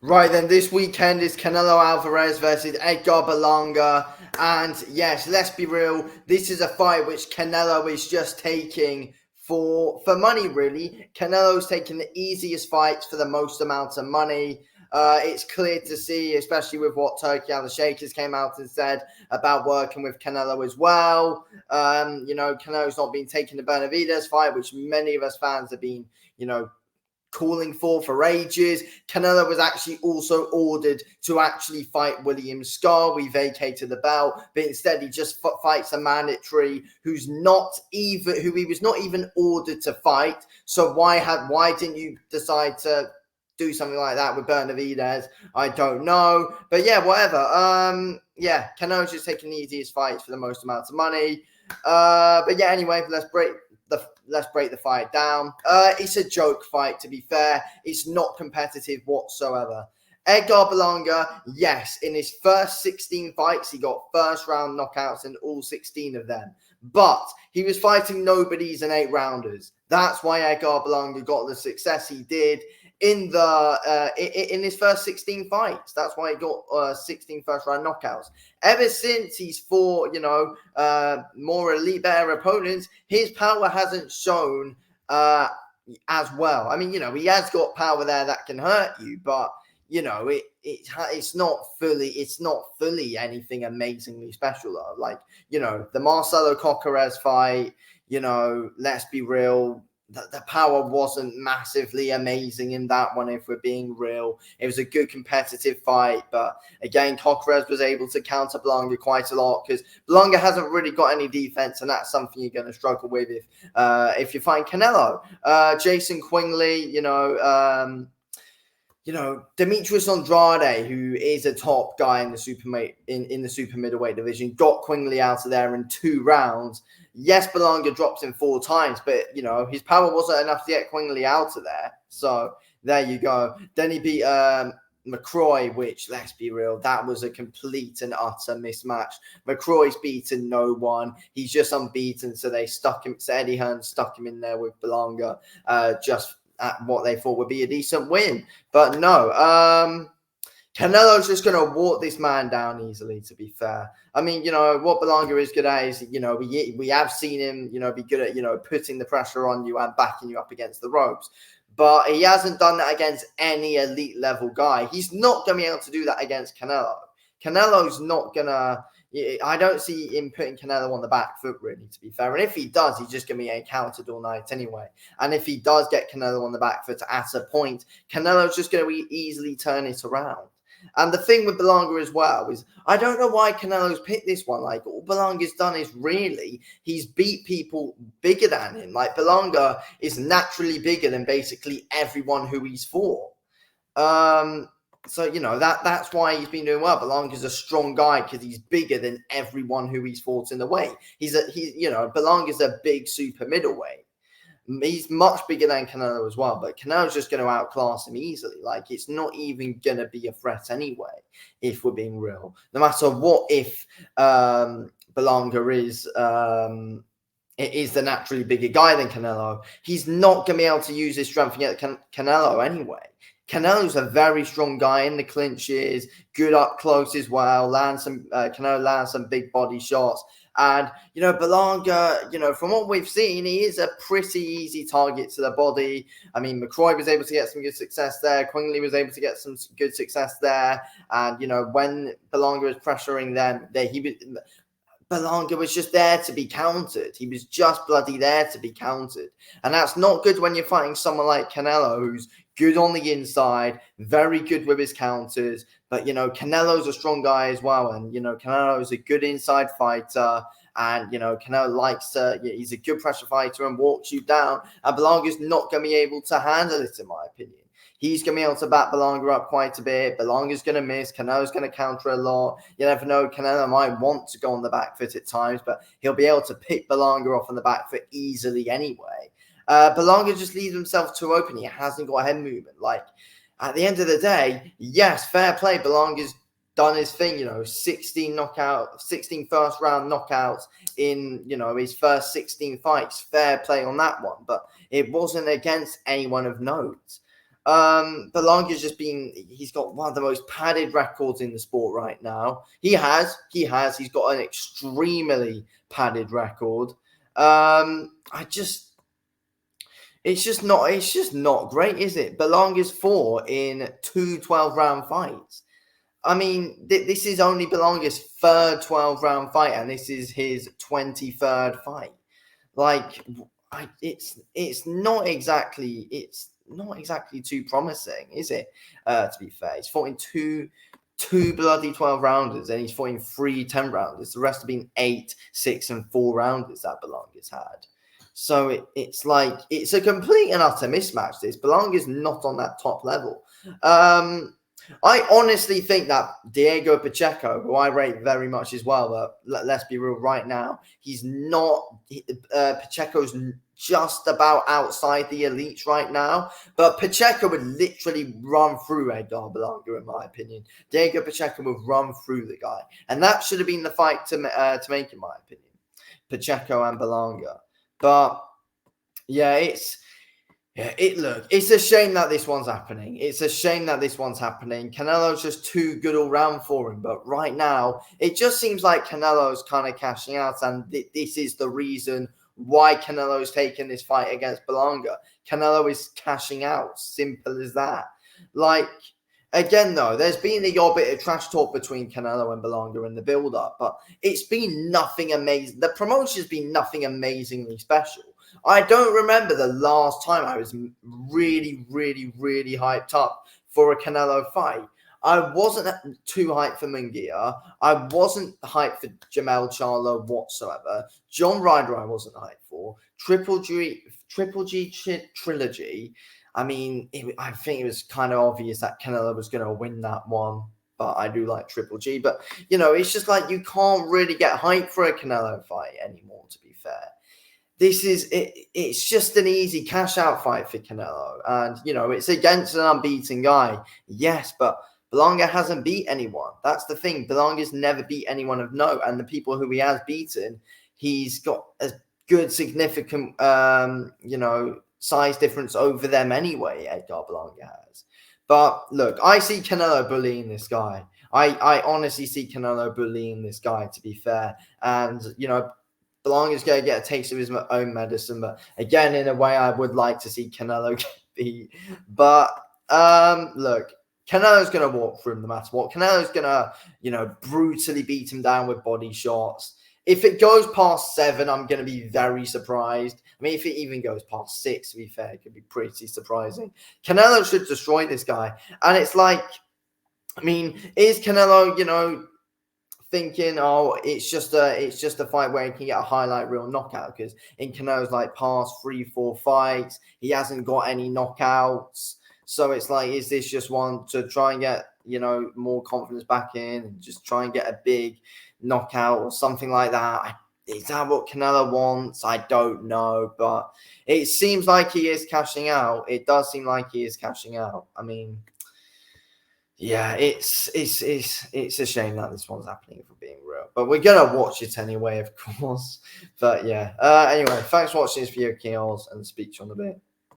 Right then, this weekend is Canelo Alvarez versus Edgar Berlanga. And yes, let's be real, this is a fight which Canelo is just taking for money, really. Canelo's taking the easiest fights for the most amount of money. It's clear to see, especially with what Turkey Al Shakers came out and said about working with Canelo as well. Canelo's not been taking the Benavidez fight, which many of us fans have been, calling for ages. Canelo was actually also ordered to actually fight William Scar. We vacated the belt, but instead he just fights a mandatory who he was not even ordered to fight. So why didn't you decide to do something like that with Benavidez? I don't know, but yeah, whatever. Canelo's just taking the easiest fights for the most amounts of money. But yeah, anyway, let's break the fight down. It's a joke fight, to be fair. It's not competitive whatsoever. Edgar Berlanga, yes, in his first 16 fights, he got first round knockouts in all 16 of them. But he was fighting nobodies and 8-rounders. That's why Edgar Berlanga got the success he did in his first 16 fights. That's why he got 16 first-round knockouts. Ever since he's fought, more elite, better opponents, his power hasn't shown as well. I mean, he has got power there that can hurt you, but it's not fully anything amazingly special. Though. Like, the Marcelo Cocares fight, let's be real. The power wasn't massively amazing in that one, if we're being real. It was a good competitive fight, but again, Cocares was able to counter Berlanga quite a lot because Berlanga hasn't really got any defense, and that's something you're going to struggle with if you find Canelo. Jason Quingley, Demetrius Andrade, who is a top guy in the super middleweight division, got Quingley out of there in 2 rounds. Yes, Berlanga dropped him 4 times, but, his power wasn't enough to get Quingley out of there. So there you go. Then he beat McCroy, which, let's be real, that was a complete and utter mismatch. McCroy's beaten no one. He's just unbeaten, so Eddie Hearn stuck him in there with Berlanga just at what they thought would be a decent win. But no, Canelo's just going to walk this man down easily, to be fair. I mean, what Berlanga is good at is, we have seen him, be good at, putting the pressure on you and backing you up against the ropes. But he hasn't done that against any elite level guy. He's not going to be able to do that against Canelo. Canelo's not going to... I don't see him putting Canelo on the back foot, really, to be fair. And if he does, he's just going to be encountered all night anyway. And if he does get Canelo on the back foot at a point, Canelo's just going to easily turn it around. And the thing with Berlanga as well is, I don't know why Canelo's picked this one. Like, all Berlanga's done is really, he's beat people bigger than him. Like, Berlanga is naturally bigger than basically everyone who he's fought. So, that's why he's been doing well. Berlanga's a strong guy because he's bigger than everyone who he's fought in the weight. Berlanga's a big super middleweight. He's much bigger than Canelo as well, but Canelo's just going to outclass him easily. Like, it's not even going to be a threat anyway, if we're being real. No matter what, if Berlanga is the naturally bigger guy than Canelo, he's not going to be able to use his strength against Canelo anyway. Canelo's a very strong guy in the clinches, good up close as well. Canelo lands some big body shots. And, Berlanga, from what we've seen, he is a pretty easy target to the body. I mean, McCroy was able to get some good success there. Quingley was able to get some good success there. And, when Berlanga was pressuring them, Berlanga was just there to be countered. He was just bloody there to be countered. And that's not good when you're fighting someone like Canelo, who's good on the inside, very good with his counters. But, Canelo's a strong guy as well. And, Canelo's a good inside fighter. And, Canelo he's a good pressure fighter and walks you down. And Berlanga's not going to be able to handle it, in my opinion. He's going to be able to back Berlanga up quite a bit. Berlanga's going to miss. Canelo's going to counter a lot. You never know. Canelo might want to go on the back foot at times, but he'll be able to pick Berlanga off on the back foot easily anyway. Berlanga just leaves himself too open. He hasn't got a head movement. Like, at the end of the day, yes, fair play. Berlanga's done his thing, 16 first round knockouts in, his first 16 fights. Fair play on that one, but it wasn't against anyone of note. Berlanga's just he's got one of the most padded records in the sport right now. He's got an extremely padded record. It's just not great, is it? Berlanga's 4 in 2 12-round fights. I mean, this is only Berlanga's third 12-round fight, and this is his 23rd fight. Like, it's not exactly too promising, is it? To be fair, he's fought in two bloody 12-rounders, and he's fought in 3 10-rounders. The rest have been 8, 6, and 4-rounders that Berlanga's had. So it's like it's a complete and utter mismatch. This Berlanga's not on that top level. I honestly think that Diego Pacheco, who I rate very much as well, but let's be real right now, he's not. Pacheco's just about outside the elites right now, but Pacheco would literally run through Edgar Berlanga, in my opinion. Diego Pacheco would run through the guy, and that should have been the fight to make, in my opinion. Pacheco and Berlanga. But yeah, it's a shame that this one's happening. Canelo's just too good all round for him. But right now, it just seems like Canelo's kind of cashing out, and this is the reason why Canelo's taken this fight against Berlanga. Canelo is cashing out. Simple as that. Like, again, though, there's been a odd bit of trash talk between Canelo and Berlanga in the build-up, but it's been nothing amazing. The promotion's been nothing amazingly special. I don't remember the last time I was really, really, really hyped up for a Canelo fight. I wasn't too hyped for Munguia. I wasn't hyped for Jamel Charlo whatsoever. John Ryder I wasn't hyped for. Triple G trilogy. I mean, I think it was kind of obvious that Canelo was going to win that one, but I do like Triple G. But, it's just like you can't really get hyped for a Canelo fight anymore, to be fair. It's just an easy cash-out fight for Canelo. And, it's against an unbeaten guy. Yes, but Berlanga hasn't beat anyone. That's the thing. Berlanga's never beat anyone of note. And the people who he has beaten, he's got a good, significant, size difference over them anyway, Edgar Berlanga has. But look, I see Canelo bullying this guy. I honestly see Canelo bullying this guy, to be fair. And, Berlanga's going to get a taste of his own medicine. But again, in a way, I would like to see Canelo get beat. But look, Canelo's going to walk through him no matter what. Canelo's going to, brutally beat him down with body shots. If it goes past 7, I'm going to be very surprised. I mean, if it even goes past 6, to be fair, it could be pretty surprising. Canelo should destroy this guy. And it's like, I mean, is Canelo, thinking, oh, it's just a fight where he can get a highlight reel knockout? Because in Canelo's past 3-4 fights, he hasn't got any knockouts. So it's like, is this just one to try and get, more confidence back in and just try and get a big knockout or something like that? Is that what Canelo wants? I don't know, but it seems like he is cashing out. It does seem like he is cashing out. I mean, yeah, it's a shame that this one's happening, if we're being real. But we're gonna watch it anyway, of course. But yeah. Anyway, thanks for watching this video, Keels, and speak to you on a bit.